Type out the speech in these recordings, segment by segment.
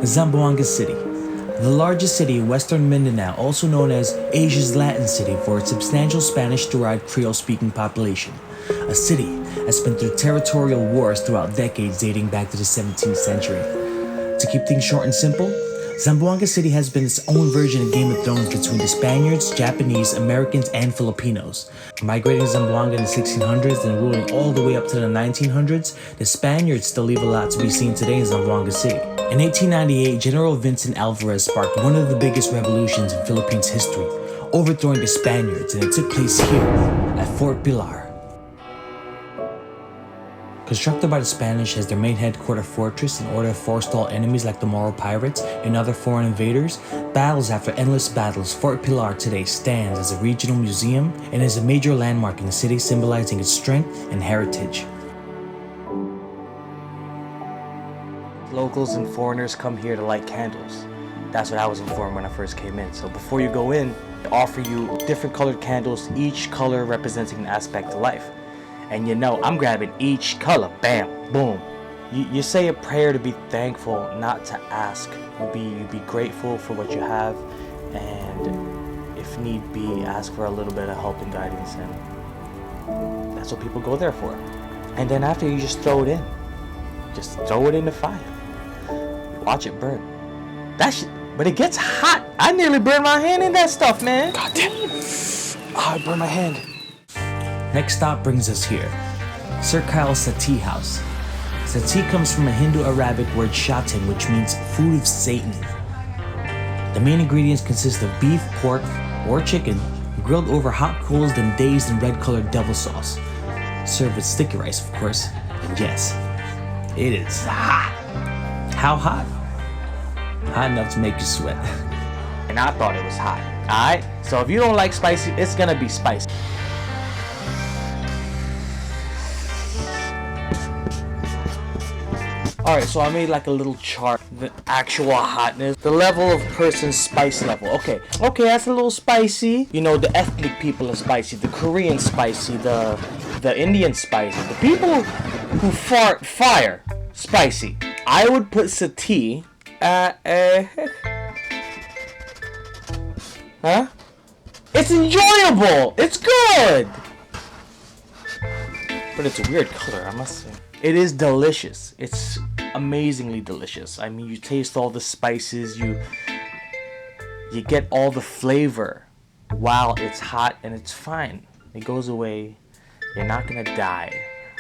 Zamboanga City, the largest city in western Mindanao, also known as Asia's Latin City for its substantial Spanish-derived Creole-speaking population. A city that's been through territorial wars throughout decades dating back to the 17th century. To keep things short and simple, Zamboanga City has been its own version of Game of Thrones between the Spaniards, Japanese, Americans, and Filipinos. Migrating to Zamboanga in the 1600s and ruling all the way up to the 1900s, the Spaniards still leave a lot to be seen today in Zamboanga City. In 1898, General Vincent Alvarez sparked one of the biggest revolutions in Philippines history, overthrowing the Spaniards, and it took place here at Fort Pilar. Constructed by the Spanish as their main headquarters fortress in order to forestall enemies like the Moro pirates and other foreign invaders, battles after endless battles, Fort Pilar today stands as a regional museum and is a major landmark in the city, symbolizing its strength and heritage. Locals and foreigners come here to light candles. That's what I was informed when I first came in. So before you go in, they offer you different colored candles, each color representing an aspect of life. And you know, I'm grabbing each color. Bam, boom. You say a prayer to be thankful, not to ask. You be grateful for what you have, and if need be, ask for a little bit of help and guidance, and that's what people go there for. And then after, you just throw it in. Just throw it in the fire. Watch it burn. But it gets hot. I nearly burned my hand in that stuff, man. God damn it. I burned my hand. Next stop brings us here, Sir Kyle's Sati house. Sati comes from a Hindu-Arabic word shatin, which means food of Satan. The main ingredients consist of beef, pork, or chicken, grilled over hot coals, then dazed in red-colored devil sauce. Served with sticky rice, of course. And yes, it is hot. How hot? Hot enough to make you sweat. And I thought it was hot. Alright? So if you don't like spicy, it's gonna be spicy. Alright, so I made like a little chart. The actual hotness. The level of person's spice level. Okay, that's a little spicy. You know, the ethnic people are spicy. The Korean spicy. The Indian spicy. The people who fart fire spicy. I would put Sati at huh? It's enjoyable. It's good. But it's a weird color, I must say. It is delicious. It's amazingly delicious. I mean, you taste all the spices, you get all the flavor while it's hot, and it's fine. It goes away. You're not gonna die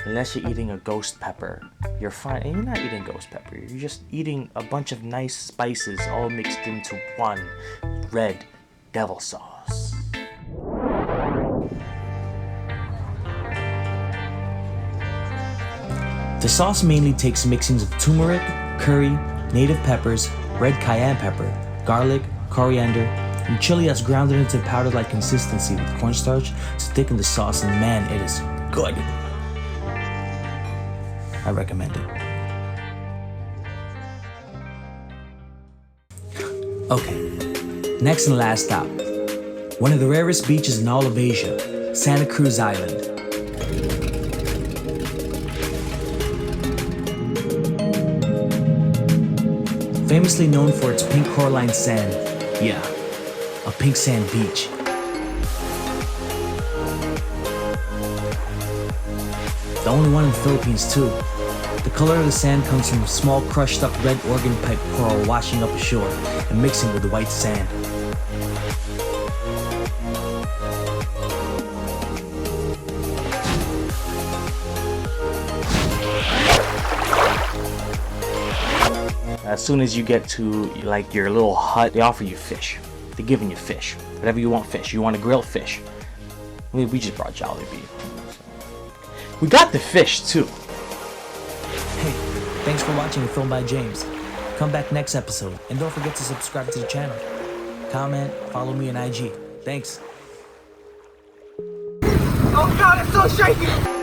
unless you're eating a ghost pepper. You're fine, and you're not eating ghost pepper. You're just eating a bunch of nice spices all mixed into one red devil sauce. The sauce mainly takes mixings of turmeric, curry, native peppers, red cayenne pepper, garlic, coriander, and chili that's grounded into powder-like consistency with cornstarch to thicken the sauce, and man, it is good. I recommend it. Okay, next and last stop. One of the rarest beaches in all of Asia, Santa Cruz Island. Famously known for its pink coralline sand. Yeah, a pink sand beach. The only one in the Philippines too. The color of the sand comes from small crushed up red organ pipe coral washing up ashore and mixing with the white sand. As soon as you get to like your little hut, they offer you fish. They're giving you fish. Whatever you want fish. You want to grill fish. We just brought Jollibee. We got the fish too. Hey, thanks for watching a film by James. Come back next episode. And don't forget to subscribe to the channel. Comment, follow me on IG. Thanks. Oh God, it's so shaky!